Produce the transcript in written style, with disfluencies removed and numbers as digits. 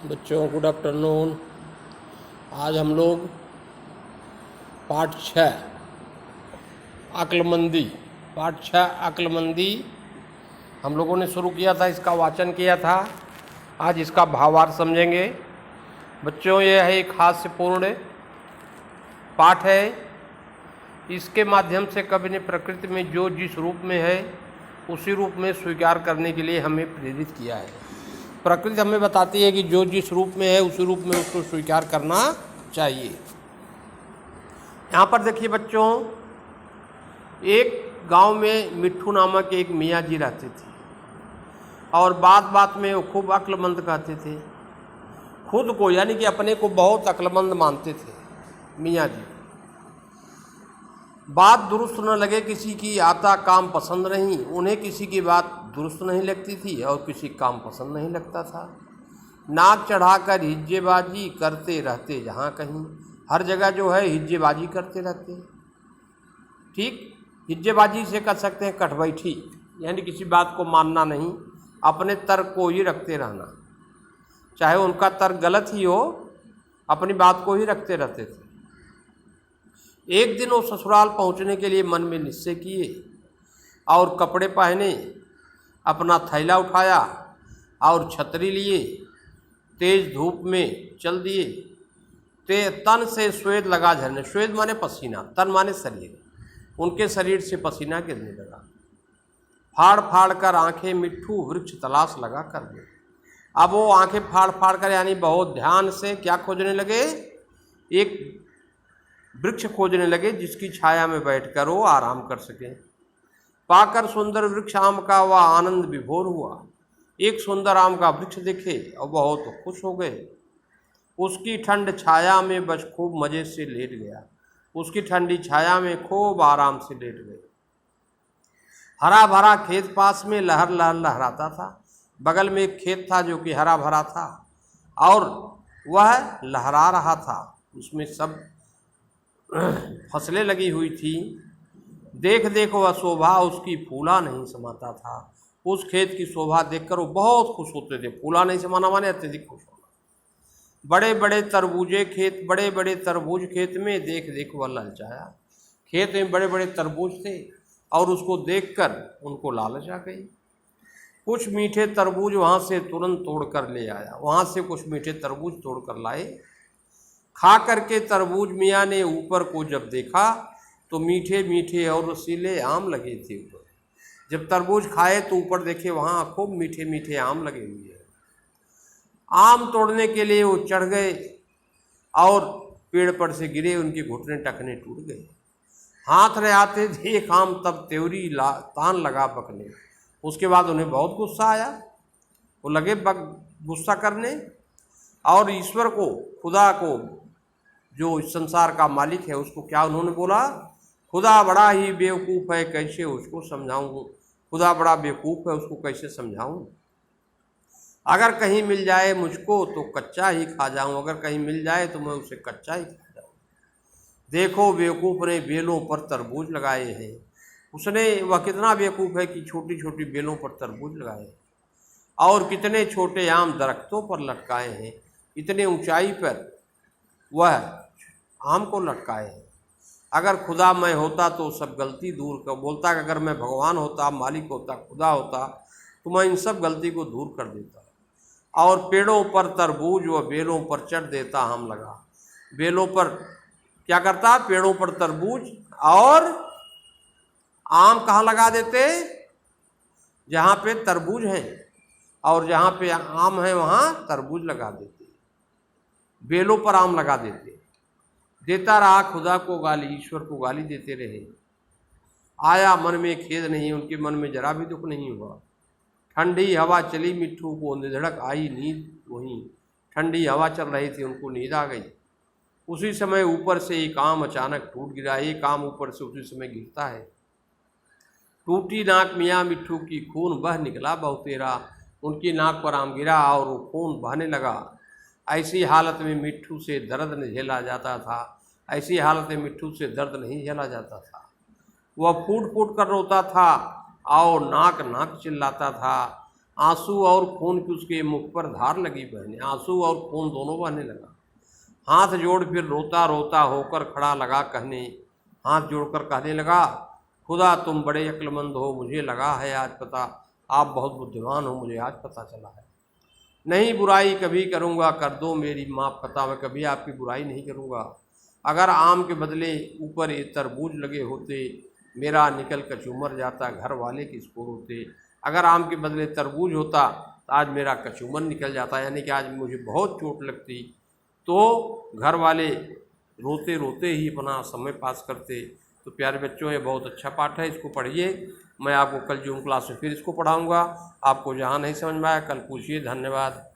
बच्चों good afternoon. आज हम लोग पाठ 6 अक्लमंदी हम लोगों ने शुरू किया था, इसका वाचन किया था। आज इसका भावार्थ समझेंगे। बच्चों यह है एक हास्यपूर्ण पाठ है। इसके माध्यम से कवि ने प्रकृति में जो जिस रूप में है उसी रूप में स्वीकार करने के लिए हमें प्रेरित किया है। प्रकृति हमें बताती है कि जो जिस रूप में है उसी रूप में उसको स्वीकार करना चाहिए। यहाँ पर देखिए बच्चों, एक गांव में मिट्ठू नामक एक मियाँ जी रहते थे और बात बात में वो खूब अक्लमंद कहते थे। खुद को यानी कि अपने को बहुत अक्लमंद मानते थे मियाँ जी। बात दुरुस्त न लगे किसी की, आता काम पसंद नहीं। उन्हें किसी की बात दुरुस्त नहीं लगती थी और किसी काम पसंद नहीं लगता था। नाक चढ़ाकर हिज्जेबाजी करते रहते जहाँ कहीं, हर जगह जो है हिज्जेबाजी करते रहते। ठीक, हिज्जेबाजी से कर सकते हैं कठबैठी, यानी किसी बात को मानना नहीं, अपने तर्क को ही रखते रहना, चाहे उनका तर्क गलत ही हो, अपनी बात को ही रखते रहते थे। एक दिन वो ससुराल पहुंचने के लिए मन में निश्चय किए और कपड़े पहने, अपना थैला उठाया और छतरी लिए, तेज धूप में चल दिए। तन से स्वेद लगा झरने। स्वेद माने पसीना, तन माने शरीर। उनके शरीर से पसीना गिरने लगा। फाड़ फाड़ कर आंखें मिट्ठू वृक्ष तलाश लगा कर दे। अब वो आंखें फाड़ फाड़ कर यानी बहुत ध्यान से क्या खोजने लगे? एक वृक्ष खोजने लगे जिसकी छाया में बैठकर वो आराम कर सके। पाकर सुंदर वृक्ष आम का वह आनंद विभोर हुआ। एक सुंदर आम का वृक्ष देखे और बहुत खुश हो गए। उसकी ठंड छाया में बस खूब मजे से लेट गया। उसकी ठंडी छाया में खूब आराम से लेट गए। हरा भरा खेत पास में लहर लहर लहराता था। बगल में एक खेत था जो कि हरा भरा था और वह लहरा रहा था। उसमें सब फसलें लगी हुई थी। देख देख वह शोभा उसकी फूला नहीं समाता था। उस खेत की शोभा देखकर वो बहुत खुश होते थे। फूला नहीं समाना माने अत्यधिक खुश होना। बड़े बड़े तरबूज खेत में देख देख वह ललचाया। खेत में बड़े बड़े तरबूज थे और उसको देखकर उनको लालच आ गई। कुछ मीठे तरबूज वहाँ से तुरंत तोड़ कर ले आया। वहाँ से कुछ मीठे तरबूज तोड़ कर लाए। खा करके तरबूज मियाँ ने ऊपर को जब देखा तो मीठे मीठे और रसीले आम लगे थे ऊपर। जब तरबूज खाए तो ऊपर देखे वहाँ खूब मीठे मीठे आम लगे हुए हैं। आम तोड़ने के लिए वो चढ़ गए और पेड़ पर से गिरे। उनके घुटने टखने टूट गए। हाथ रहे आते देख आम तब त्योरी तान लगा बकने। उसके बाद उन्हें बहुत गुस्सा आया। वो लगे गुस्सा करने और ईश्वर को, खुदा को, जो इस संसार का मालिक है, उसको क्या उन्होंने बोला? खुदा बड़ा ही बेवकूफ़ है, कैसे उसको समझाऊँ? खुदा बड़ा बेवकूफ़ है, उसको कैसे समझाऊँ? अगर कहीं मिल जाए मुझको तो कच्चा ही खा जाऊँ। अगर कहीं मिल जाए तो मैं उसे कच्चा ही खा जाऊँ। देखो बेवकूफ़ ने बेलों पर तरबूज लगाए हैं। वह कितना बेवकूफ़ है कि छोटी छोटी बेलों पर तरबूज लगाए हैं और कितने छोटे आम दरख्तों पर लटकाए हैं। इतने ऊंचाई पर वह आम को लटकाए हैं। अगर खुदा मैं होता तो सब गलती दूर कर बोलता कि अगर मैं भगवान होता, मालिक होता, खुदा होता तो मैं इन सब गलती को दूर कर देता और पेड़ों पर तरबूज व बेलों पर चढ़ देता आम लगा। बेलों पर क्या करता? पेड़ों पर तरबूज और आम कहाँ लगा देते? जहाँ पे तरबूज हैं और जहाँ पे आम है वहाँ तरबूज लगा देते। बेलों पर आम लगा देते। देता रहा खुदा को गाली, ईश्वर को गाली देते रहे। आया मन में खेद नहीं, उनके मन में जरा भी दुख नहीं हुआ। ठंडी हवा चली मिट्ठू को निधड़क आई नींद। वहीं ठंडी हवा चल रही थी, उनको नींद आ गई। उसी समय ऊपर से एक आम अचानक टूट गिरा। एक आम ऊपर से उसी समय गिरता है। टूटी नाक मियाँ मिट्ठू की, खून बह निकला बहुतेरा। उनकी नाक पर आम गिरा और वो खून बहने लगा। ऐसी हालत में मिट्ठू से दर्द नहीं झेला जाता था। ऐसी हालत में मिट्ठू से दर्द नहीं झेला जाता था। वह फूट फूट कर रोता था और नाक नाक चिल्लाता था। आंसू और खून की उसके मुख पर धार लगी बहने, आंसू और खून दोनों बहने लगा। हाथ जोड़ फिर रोता रोता होकर खड़ा लगा कहने, हाथ जोड़कर कहने लगा, खुदा तुम बड़े अक्लमंद हो, मुझे लगा है आज पता, आप बहुत बुद्धिमान हो, मुझे आज पता चला है। नहीं बुराई कभी करूँगा, कर दो मेरी माफ़ पता, मैं कभी आपकी बुराई नहीं करूँगा। अगर आम के बदले ऊपर ये तरबूज लगे होते, मेरा निकल कचूमर जाता, घर वाले किसको रोते। अगर आम के बदले तरबूज होता तो आज मेरा कचूमर निकल जाता, यानी कि आज मुझे बहुत चोट लगती, तो घर वाले रोते रोते ही अपना समय पास करते। तो प्यारे बच्चों, ये बहुत अच्छा पाठ है, इसको पढ़िए। मैं आपको कल जूम क्लास में फिर इसको पढ़ाऊँगा। आपको जहाँ नहीं समझ में आया कल पूछिए। धन्यवाद।